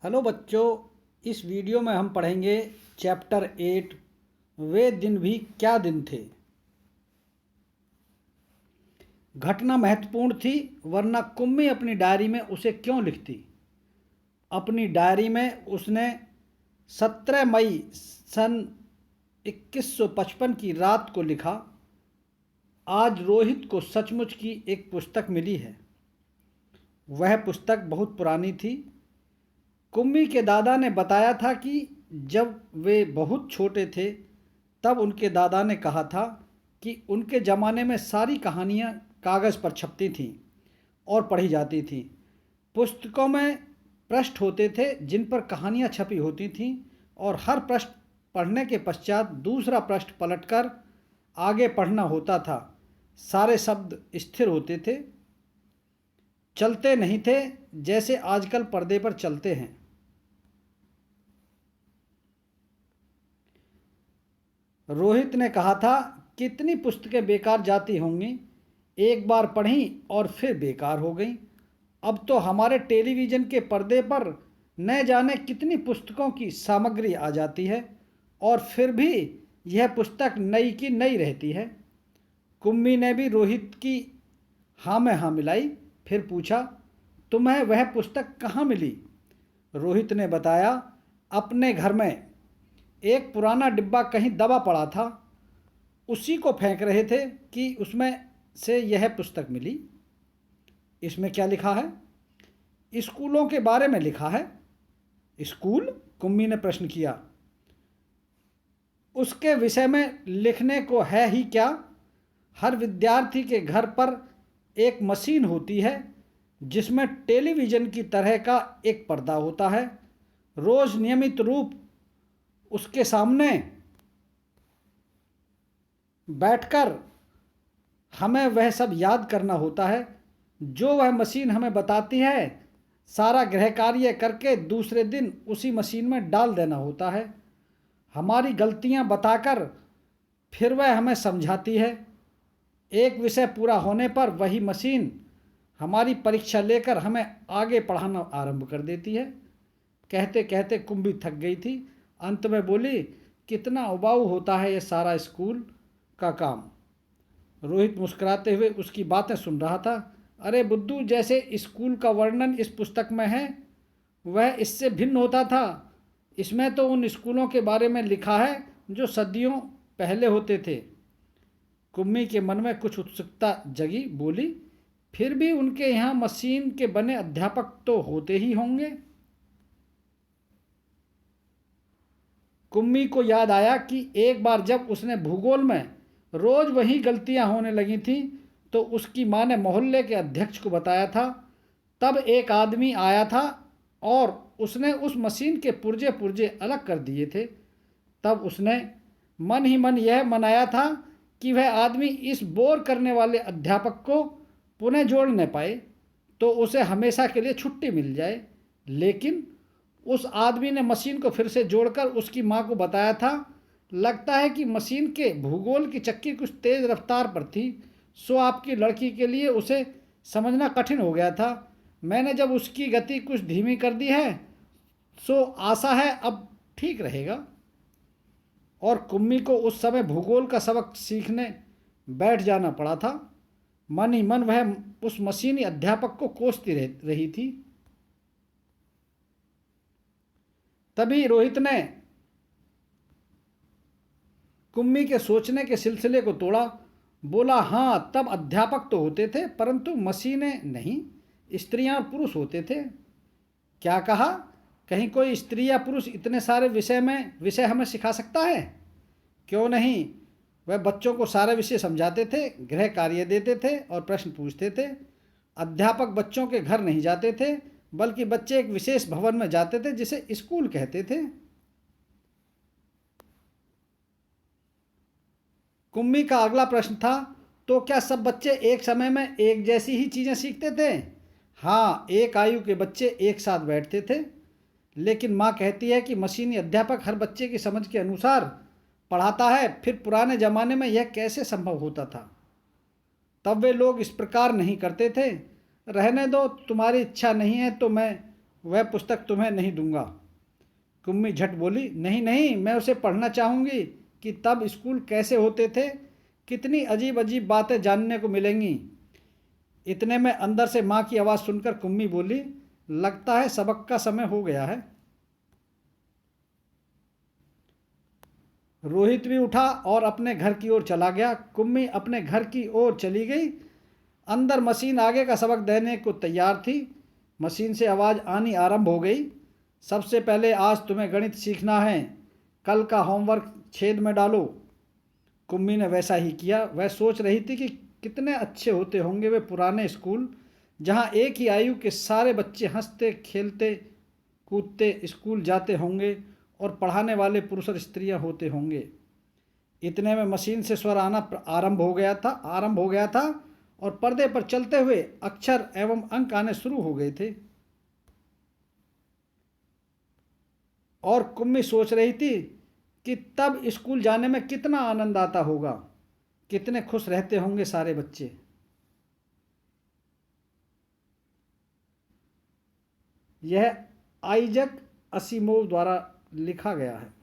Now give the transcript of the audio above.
Hello बच्चों, इस video में हम पढ़ेंगे चैप्टर 8 वे दिन भी क्या दिन थे। घटना महत्वपूर्ण थी, वरना कुम्मी अपनी डायरी में उसे क्यों लिखती। अपनी डायरी में उसने 17 मई सन 2155 की रात को लिखा, आज रोहित को सचमुच की एक पुस्तक मिली है। वह पुस्तक बहुत पुरानी थी। कुम्मी के दादा ने बताया था कि जब वे बहुत छोटे थे तब उनके दादा ने कहा था कि उनके ज़माने में सारी कहानियाँ कागज़ पर छपती थीं और पढ़ी जाती थीं। पुस्तकों में पृष्ठ होते थे जिन पर कहानियाँ छपी होती थीं और हर पृष्ठ पढ़ने के पश्चात दूसरा पृष्ठ पलटकर आगे पढ़ना होता था। सारे शब्द स्थिर होते थे, चलते नहीं थे जैसे आजकल पर्दे पर चलते हैं। रोहित ने कहा था, कितनी पुस्तकें बेकार जाती होंगी, एक बार पढ़ी और फिर बेकार हो गई। अब तो हमारे टेलीविज़न के पर्दे पर न जाने कितनी पुस्तकों की सामग्री आ जाती है और फिर भी यह पुस्तक नई की नई रहती है। कुम्मी ने भी रोहित की हाँ में हाँ मिलाई। फिर पूछा, तुम्हें वह पुस्तक कहाँ मिली? रोहित ने बताया, अपने घर में एक पुराना डिब्बा कहीं दबा पड़ा था, उसी को फेंक रहे थे कि उसमें से यह पुस्तक मिली। इसमें क्या लिखा है? स्कूलों के बारे में लिखा है। स्कूल? कुम्मी ने प्रश्न किया। उसके विषय में लिखने को है ही क्या। हर विद्यार्थी के घर पर एक मशीन होती है जिसमें टेलीविज़न की तरह का एक पर्दा होता है। रोज़ नियमित रूप उसके सामने बैठकर हमें वह सब याद करना होता है जो वह मशीन हमें बताती है। सारा गृह कार्य करके दूसरे दिन उसी मशीन में डाल देना होता है। हमारी गलतियां बताकर फिर वह हमें समझाती है। एक विषय पूरा होने पर वही मशीन हमारी परीक्षा लेकर हमें आगे पढ़ाना आरंभ कर देती है। कहते कहते कुम्भी थक गई थी। अंत में बोली, कितना उबाऊ होता है ये सारा स्कूल का काम। रोहित मुस्कुराते हुए उसकी बातें सुन रहा था। अरे बुद्धू, जैसे स्कूल का वर्णन इस पुस्तक में है वह इससे भिन्न होता था। इसमें तो उन स्कूलों के बारे में लिखा है जो सदियों पहले होते थे। कुम्मी के मन में कुछ उत्सुकता जगी। बोली, फिर भी उनके यहाँ मशीन के बने अध्यापक तो होते ही होंगे। कुम्मी को याद आया कि एक बार जब उसने भूगोल में रोज़ वही गलतियां होने लगी थीं तो उसकी माँ ने मोहल्ले के अध्यक्ष को बताया था। तब एक आदमी आया था और उसने उस मशीन के पुर्जे पुर्जे अलग कर दिए थे। तब उसने मन ही मन यह मनाया था कि वह आदमी इस बोर करने वाले अध्यापक को पुनः जोड़ न पाए तो उसे हमेशा के लिए छुट्टी मिल जाए। लेकिन उस आदमी ने मशीन को फिर से जोड़कर उसकी माँ को बताया था। लगता है कि मशीन के भूगोल की चक्की कुछ तेज़ रफ्तार पर थी, सो आपकी लड़की के लिए उसे समझना कठिन हो गया था। मैंने जब उसकी गति कुछ धीमी कर दी है, सो आशा है अब ठीक रहेगा। और कुम्मी को उस समय भूगोल का सबक सीखने बैठ जाना पड़ा था। मन ही मन वह उस मशीनी अध्यापक को कोसती रही थी। तभी रोहित ने कुम्मी के सोचने के सिलसिले को तोड़ा। बोला, हाँ, तब अध्यापक तो होते थे परंतु मशीनें नहीं, स्त्रियां और पुरुष होते थे। क्या कहा? कहीं कोई स्त्री या पुरुष इतने सारे विषय हमें सिखा सकता है? क्यों नहीं। वह बच्चों को सारे विषय समझाते थे, गृह कार्य देते थे और प्रश्न पूछते थे। अध्यापक बच्चों के घर नहीं जाते थे बल्कि बच्चे एक विशेष भवन में जाते थे जिसे स्कूल कहते थे। कुम्मी का अगला प्रश्न था, तो क्या सब बच्चे एक समय में एक जैसी ही चीज़ें सीखते थे? हाँ, एक आयु के बच्चे एक साथ बैठते थे। लेकिन माँ कहती है कि मशीनी अध्यापक हर बच्चे की समझ के अनुसार पढ़ाता है। फिर पुराने ज़माने में यह कैसे संभव होता था? तब वे लोग इस प्रकार नहीं करते थे। रहने दो, तुम्हारी इच्छा नहीं है तो मैं वह पुस्तक तुम्हें नहीं दूंगा। कुम्मी झट बोली, नहीं नहीं, मैं उसे पढ़ना चाहूँगी कि तब स्कूल कैसे होते थे, कितनी अजीब अजीब बातें जानने को मिलेंगी। इतने में अंदर से माँ की आवाज़ सुनकर कुम्मी बोली, लगता है सबक का समय हो गया है। रोहित भी उठा और अपने घर की ओर चला गया। कुम्मी अपने घर की ओर चली गई। अंदर मशीन आगे का सबक देने को तैयार थी। मशीन से आवाज़ आनी आरंभ हो गई, सबसे पहले आज तुम्हें गणित सीखना है, कल का होमवर्क छेद में डालो। कुम्मी ने वैसा ही किया। वह सोच रही थी कि कितने अच्छे होते होंगे वे पुराने स्कूल, जहाँ एक ही आयु के सारे बच्चे हंसते खेलते कूदते स्कूल जाते होंगे और पढ़ाने वाले पुरुष और स्त्रियाँ होते होंगे। इतने में मशीन से स्वर आना आरंभ हो गया था और पर्दे पर चलते हुए अक्षर एवं अंक आने शुरू हो गए थे। और कुम्मी सोच रही थी कि तब स्कूल जाने में कितना आनंद आता होगा, कितने खुश रहते होंगे सारे बच्चे। यह आइजक असीमोव द्वारा लिखा गया है।